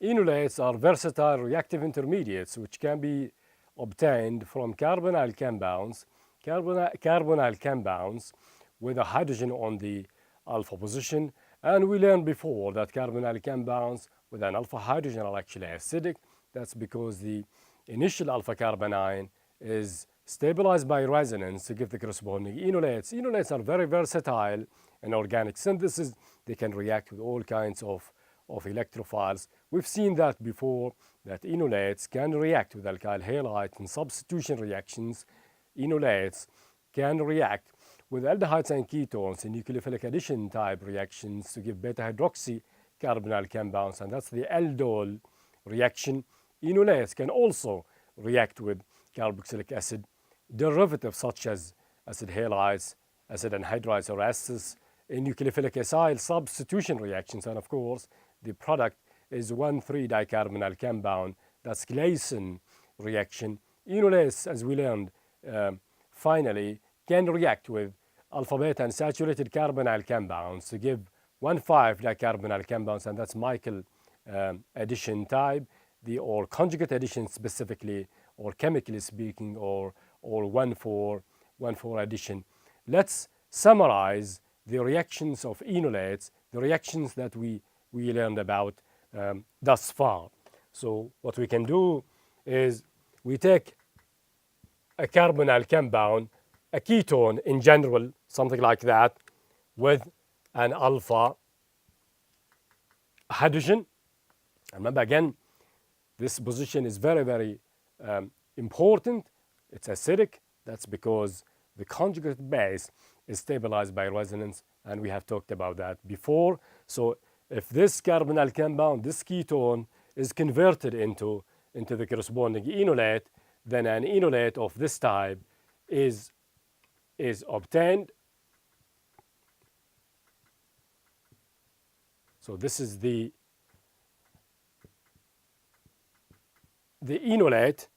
Enolates are versatile reactive intermediates which can be obtained from carbonyl compounds, with a hydrogen on the alpha position. And we learned before that carbonyl compounds with an alpha hydrogen are actually acidic. That's because the initial alpha carbanion is stabilized by resonance to give the corresponding enolates. Enolates are very versatile in organic synthesis. They can react with all kinds of electrophiles. We've seen that before, that enolates can react with alkyl halide in substitution reactions. Enolates can react with aldehydes and ketones in nucleophilic addition type reactions to give beta hydroxy carbonyl compounds, and that's the aldol reaction. Enolates can also react with carboxylic acid derivatives such as acid halides, acid anhydrides, or esters in nucleophilic acyl substitution reactions. And of course, the product is 1,3-dicarbonyl compound. That's Claisen reaction. Enolates, as we learned, finally, can react with alpha beta and saturated carbonyl compounds to give 1,5-dicarbonyl compounds, and that's Michael addition type, or conjugate addition specifically, or chemically speaking, or 1,4 addition. Let's summarize the reactions of enolates, the reactions that we learned about thus far. So what we can do is we take a carbonyl compound, a ketone in general, something like that, with an alpha hydrogen. Remember again, this position is very, very important. It's acidic. That's because the conjugate base is stabilized by resonance, and we have talked about that before. So if this carbonyl compound, this ketone, is converted into the corresponding enolate, then an enolate of this type is obtained. So this is the enolate.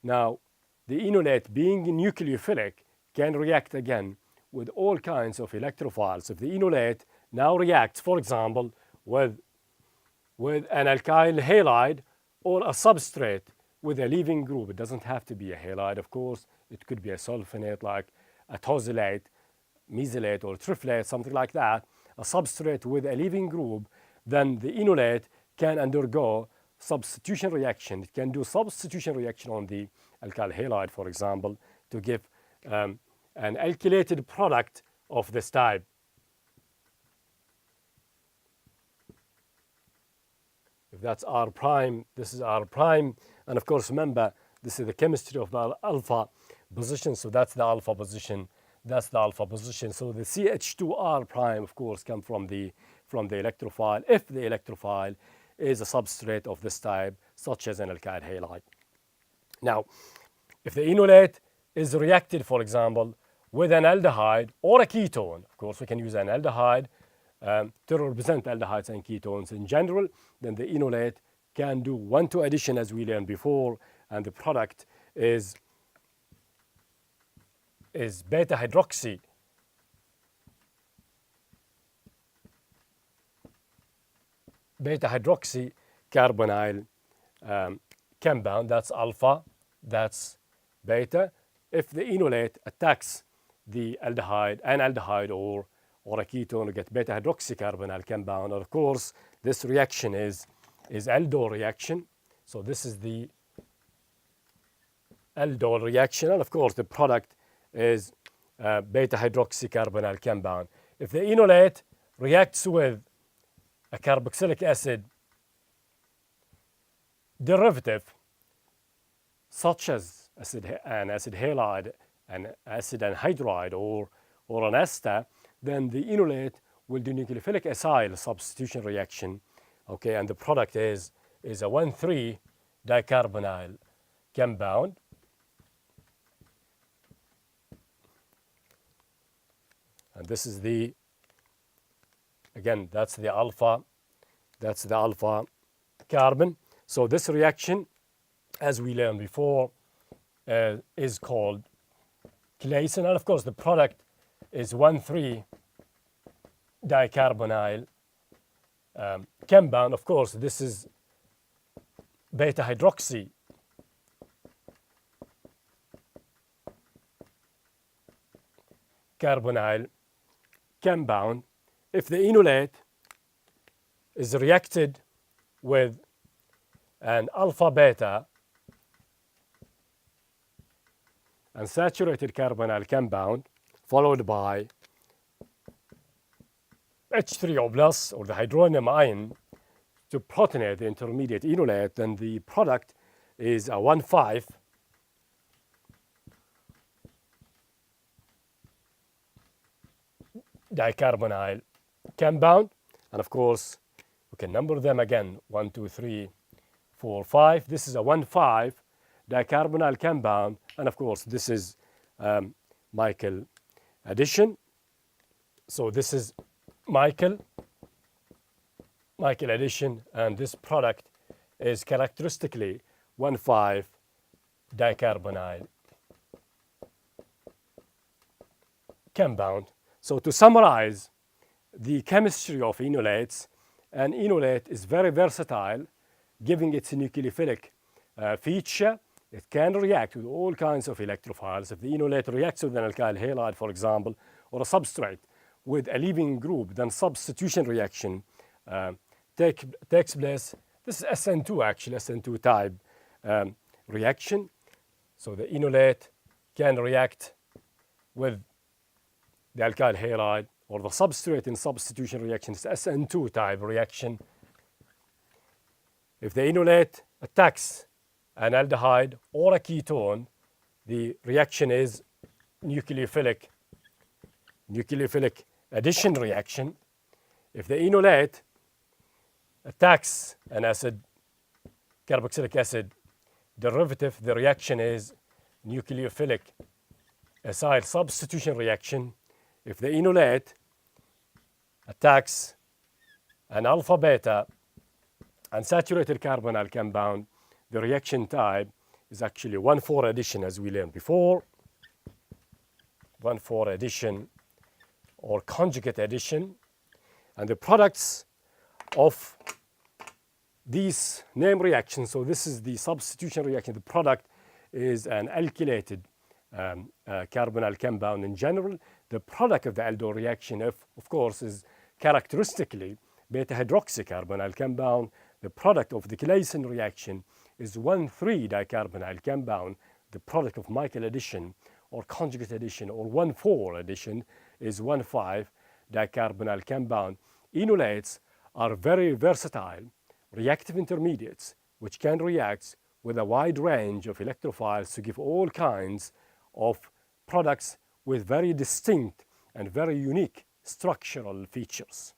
Now, the enolate, being nucleophilic, can react again with all kinds of electrophiles. If the enolate now reacts, for example, with an alkyl halide or a substrate with a leaving group, it doesn't have to be a halide, of course. It could be a sulfonate like a tosylate, mesylate, or triflate, something like that, a substrate with a leaving group, then the enolate can undergo substitution reaction. It can do substitution reaction on the alkyl halide, for example, to give an alkylated product of this type. If that's R prime, this is R prime. And of course, remember, this is the chemistry of the alpha position. So that's the alpha position. That's the alpha position. So the CH2R prime, of course, comes from the electrophile, if the electrophile is a substrate of this type, such as an alkyl halide. Now, if the enolate is reacted, for example, with an aldehyde or a ketone, of course, we can use an aldehyde to represent aldehydes and ketones in general, then the enolate can do 1,2 addition, as we learned before, and the product is beta hydroxy carbonyl compound. That's alpha, that's beta. If the enolate attacks the aldehyde, an aldehyde or a ketone, you get beta hydroxy carbonyl compound. And of course, this reaction is aldol reaction. So this is the aldol reaction, and of course the product is beta hydroxy carbonyl compound. If the enolate reacts with a carboxylic acid derivative, such as an acid halide, an acid anhydride, or an ester, then the enolate will do nucleophilic acyl substitution reaction, okay, and the product is a 1,3-dicarbonyl compound. And this is again, that's the alpha carbon. So this reaction, as we learned before, is called Claisen. And of course, the product is 1,3-dicarbonyl compound. Of course, this is beta hydroxy carbonyl compound, if the enolate is reacted with an alpha beta unsaturated carbonyl compound followed by H3O plus or the hydronium ion to protonate the intermediate enolate, then the product is a 1,5 dicarbonyl compound, and of course we can number them again 1, 2, 3, 4, 5. This is a 1,5 dicarbonyl compound, and of course this is Michael addition. So this is Michael addition, and this product is characteristically 1,5 dicarbonyl compound. So to summarize the chemistry of enolates, an enolate is very versatile, giving its nucleophilic feature. It can react with all kinds of electrophiles. If the enolate reacts with an alkyl halide, for example, or a substrate with a leaving group, then substitution reaction takes place. This is SN2 actually, SN2 type reaction. So the enolate can react with the alkyl halide or the substrate in substitution reaction. It's SN2 type reaction. If the enolate attacks an aldehyde or a ketone, the reaction is nucleophilic addition reaction. If the enolate attacks an acid, carboxylic acid derivative, the reaction is nucleophilic acyl substitution reaction. If the enolate attacks an alpha beta unsaturated carbonyl compound, the reaction type is actually 1,4 addition, as we learned before. 1,4 addition or conjugate addition. And the products of these name reactions, so this is the substitution reaction, the product is an alkylated carbonyl compound in general. The product of the aldol reaction, of course, is characteristically beta hydroxycarbonyl compound. The product of the Claisen reaction is 1,3 dicarbonyl compound. The product of Michael addition or conjugate addition or 1,4 addition is 1,5 dicarbonyl compound. Enolates are very versatile reactive intermediates which can react with a wide range of electrophiles to give all kinds of products with very distinct and very unique structural features.